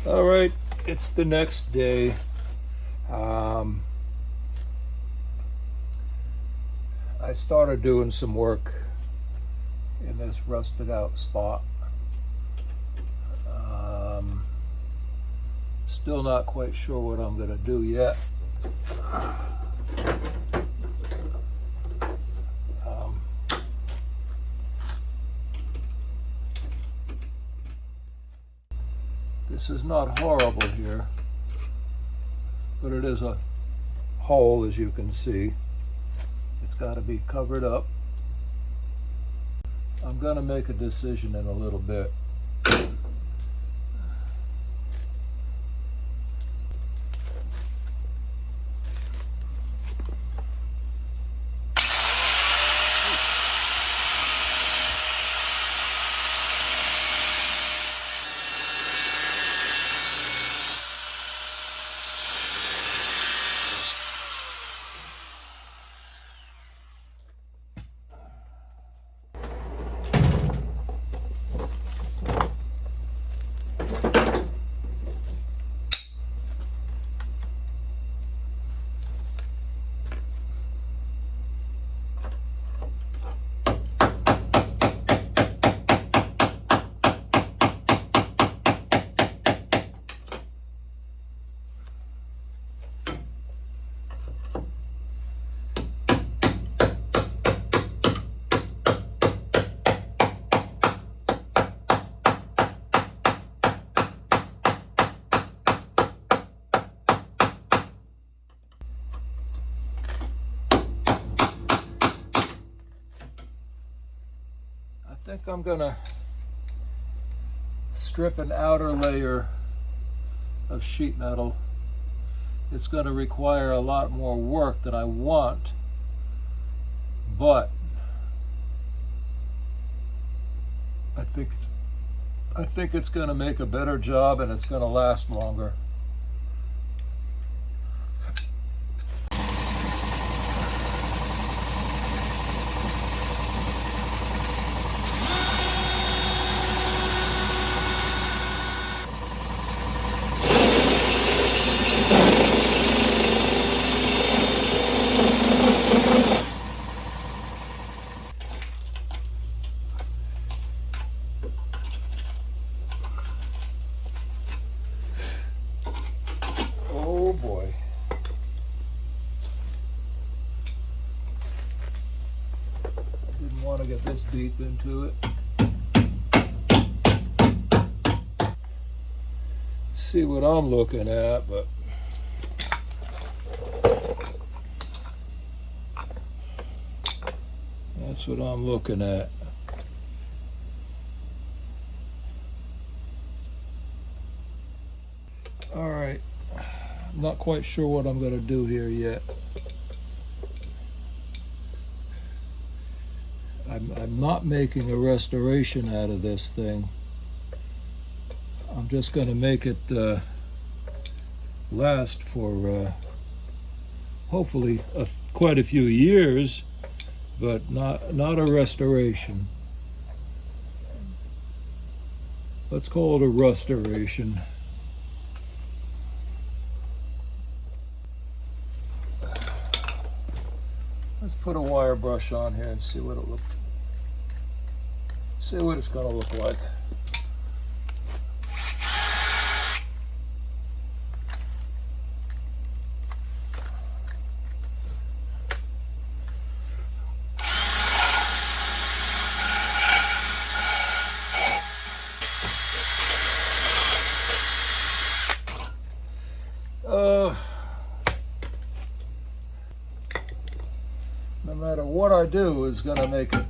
All right, it's the next day. Um, I started doing some work in this rusted out spot. Still not quite sure what I'm going to do yet. This is not horrible here, but it is a hole, as you can see. It's got to be covered up. I'm going to make a decision in a little bit. I think I'm going to strip an outer layer of sheet metal. It's going to require a lot more work than I want, but I think it's going to make a better job and it's going to last longer. Oh boy. Didn't want to get this deep into it. See what I'm looking at, but that's what I'm looking at. All right, I'm not quite sure what I'm going to do here yet. I'm not making a restoration out of this thing. I'm just going to make it last for hopefully quite a few years, but not a restoration. Let's call it a restoration. Let's put a wire brush on here and see what it's going to look like. No matter what I do is going to make it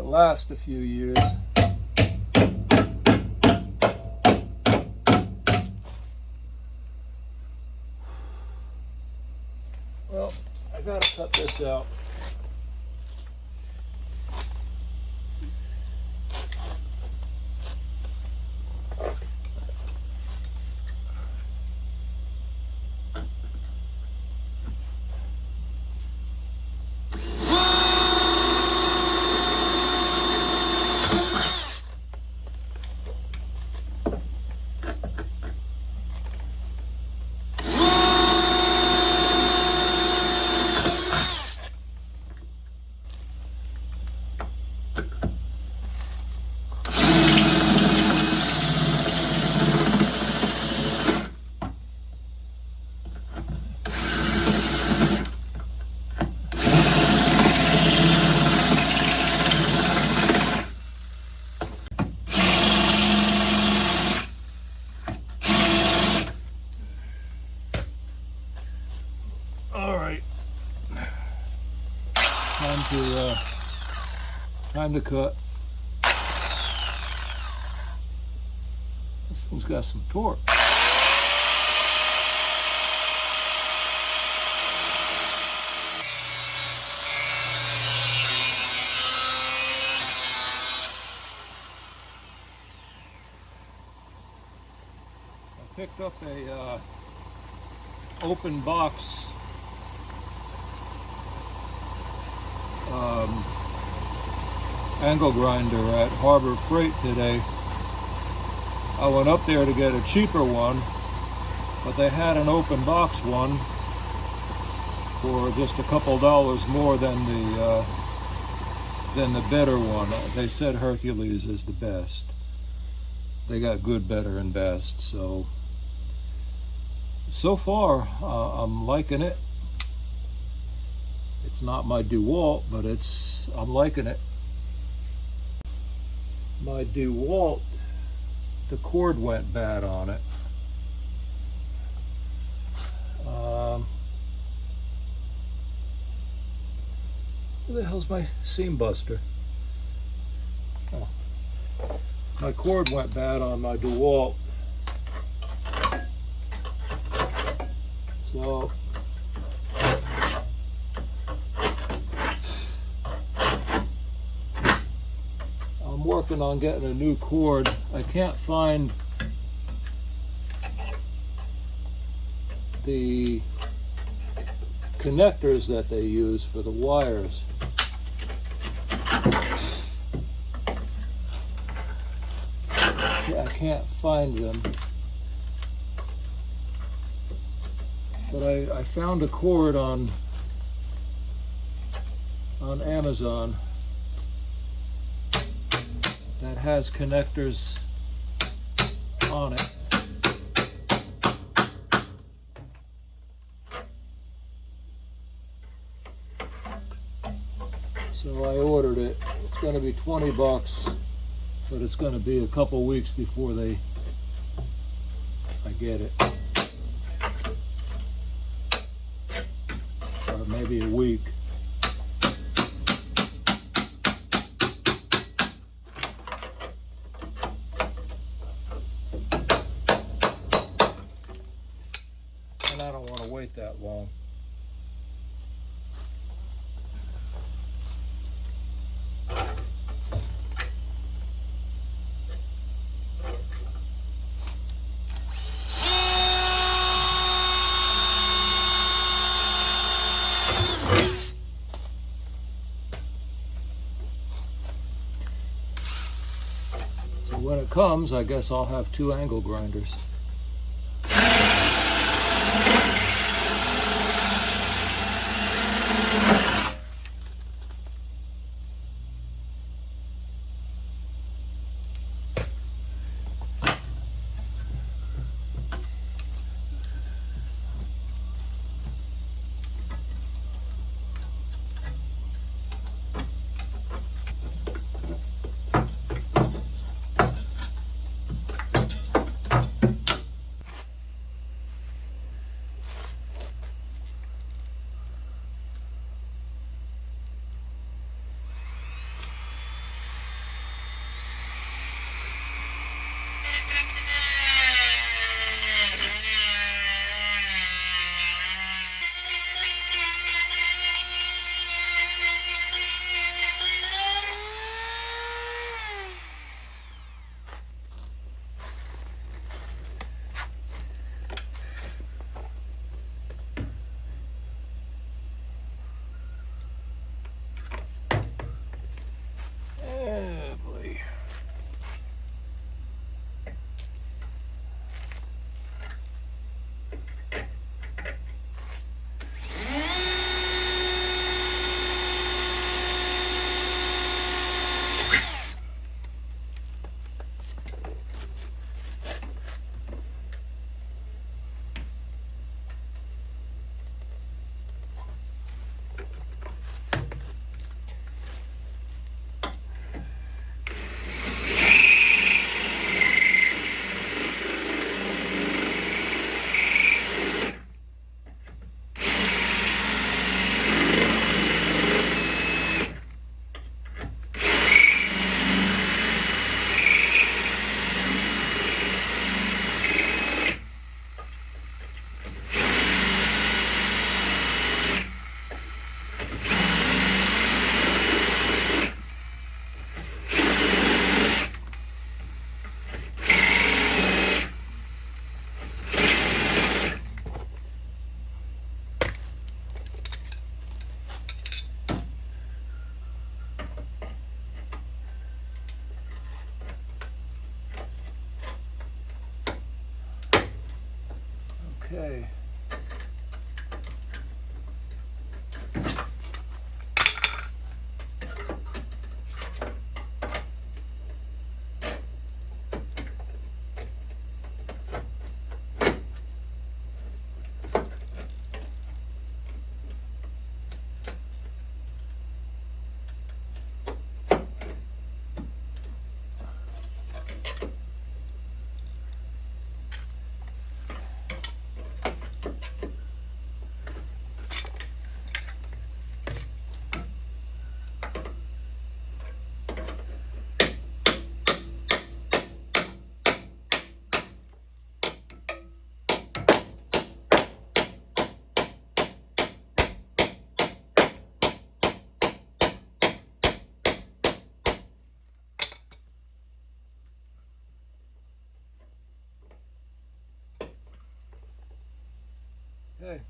last a few years. Well, I got to cut this out. Time to cut. This thing's got some torque. I picked up a open box angle grinder at Harbor Freight today. I went up there to get a cheaper one, but they had an open box one for just a couple dollars more than the better one. They said Hercules is the best. They got good, better, and best. So far, I'm liking it. It's not my DeWalt, but I'm liking it. My DeWalt, the cord went bad on it. Where the hell's my seam buster? Oh. My cord went bad on my DeWalt. So I'm working on getting a new cord. I can't find the connectors that they use for the wires. I can't find them. But I found a cord on Amazon that has connectors on it. So I ordered it. It's going to be $20, but it's going to be a couple weeks before I get it. Or maybe a week. And I don't want to wait that long. When it comes, I guess I'll have 2 angle grinders. Okay. Okay.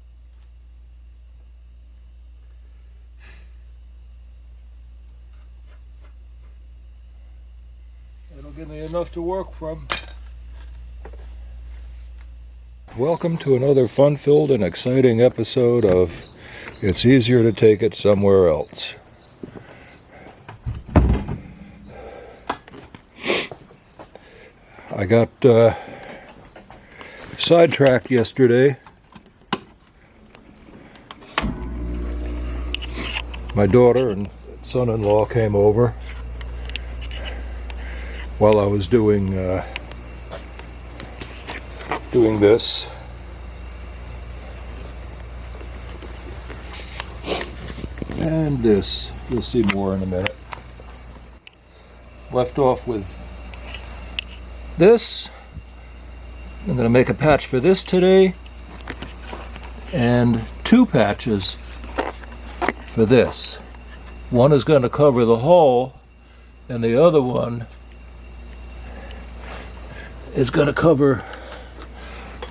It'll give me enough to work from. Welcome to another fun-filled and exciting episode of It's Easier to Take It Somewhere Else. I got sidetracked yesterday. My daughter and son-in-law came over while I was doing this. And this. You'll see more in a minute. Left off with this. I'm going to make a patch for this today, and 2 patches for this. One is going to cover the hole, and the other one is going to cover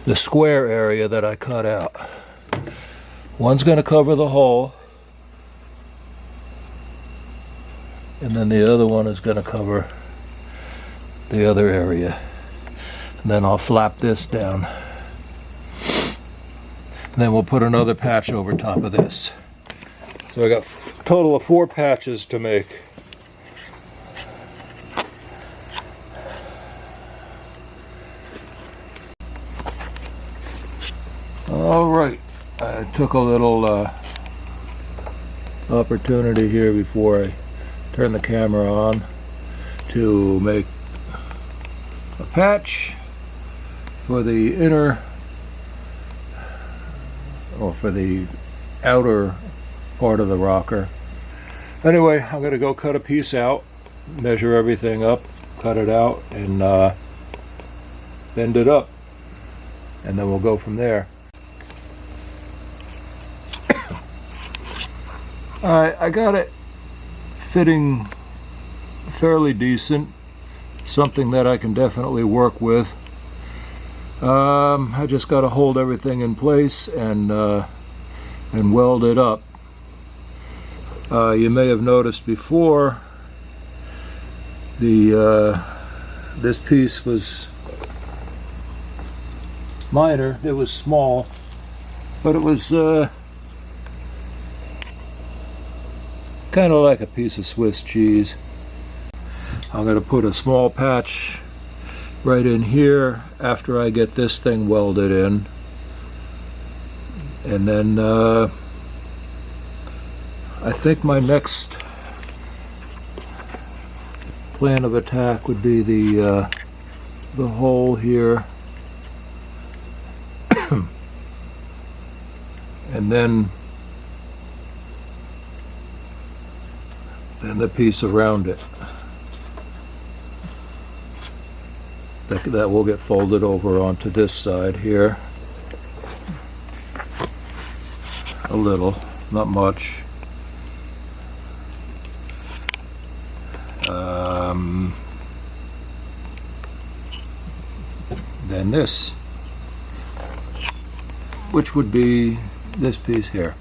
the square area that I cut out. One's going to cover the hole, and then the other one is going to cover the other area. And then I'll flap this down. And then we'll put another patch over top of this. So I got a total of 4 patches to make. All right, I took a little opportunity here before I turn the camera on to make a patch for the inner, or for the outer part of the rocker. Anyway, I'm going to go cut a piece out, measure everything up, cut it out, and bend it up, and then we'll go from there. Alright, I got it fitting fairly decent, something that I can definitely work with. I just got to hold everything in place and weld it up. You may have noticed before, this piece was minor. It was small, but it was kind of like a piece of Swiss cheese. I'm going to put a small patch right in here after I get this thing welded in, and then I think my next plan of attack would be the hole here, and then the piece around it. That will get folded over onto this side here. A little, not much. Then this, which would be this piece here.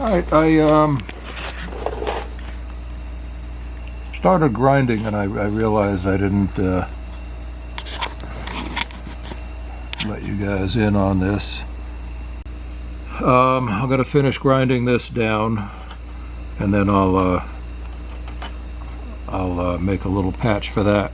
Alright, I started grinding and I realized I didn't let you guys in on this. I'm going to finish grinding this down and then I'll make a little patch for that.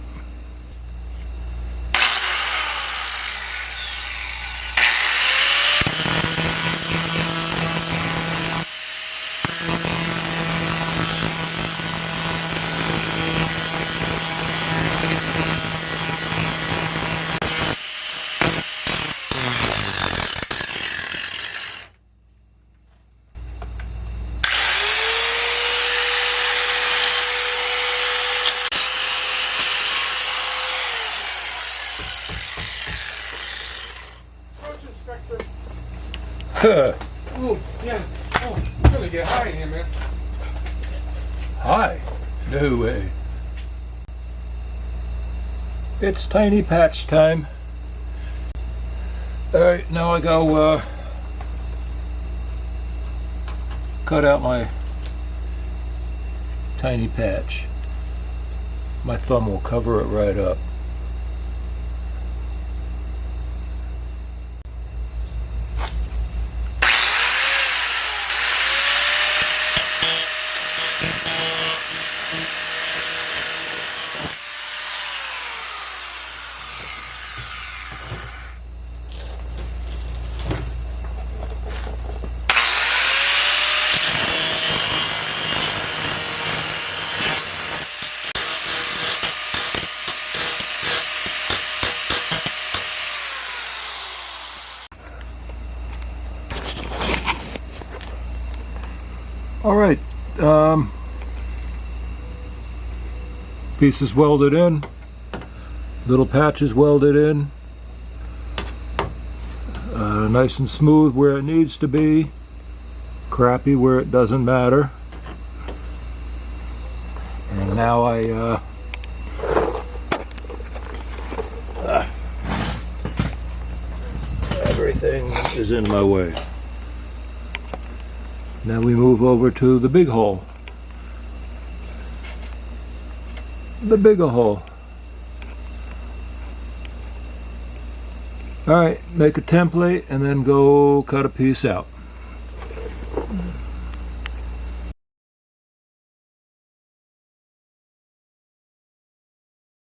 Oh, yeah. Oh, I'm gonna get high in here, man. Hi. No way. It's tiny patch time. Alright, now I go cut out my tiny patch. My thumb will cover it right up. All right, pieces welded in, little patches welded in, nice and smooth where it needs to be, crappy where it doesn't matter. And now everything is in my way. Now we move over to the big hole. The bigger hole. Alright, make a template and then go cut a piece out.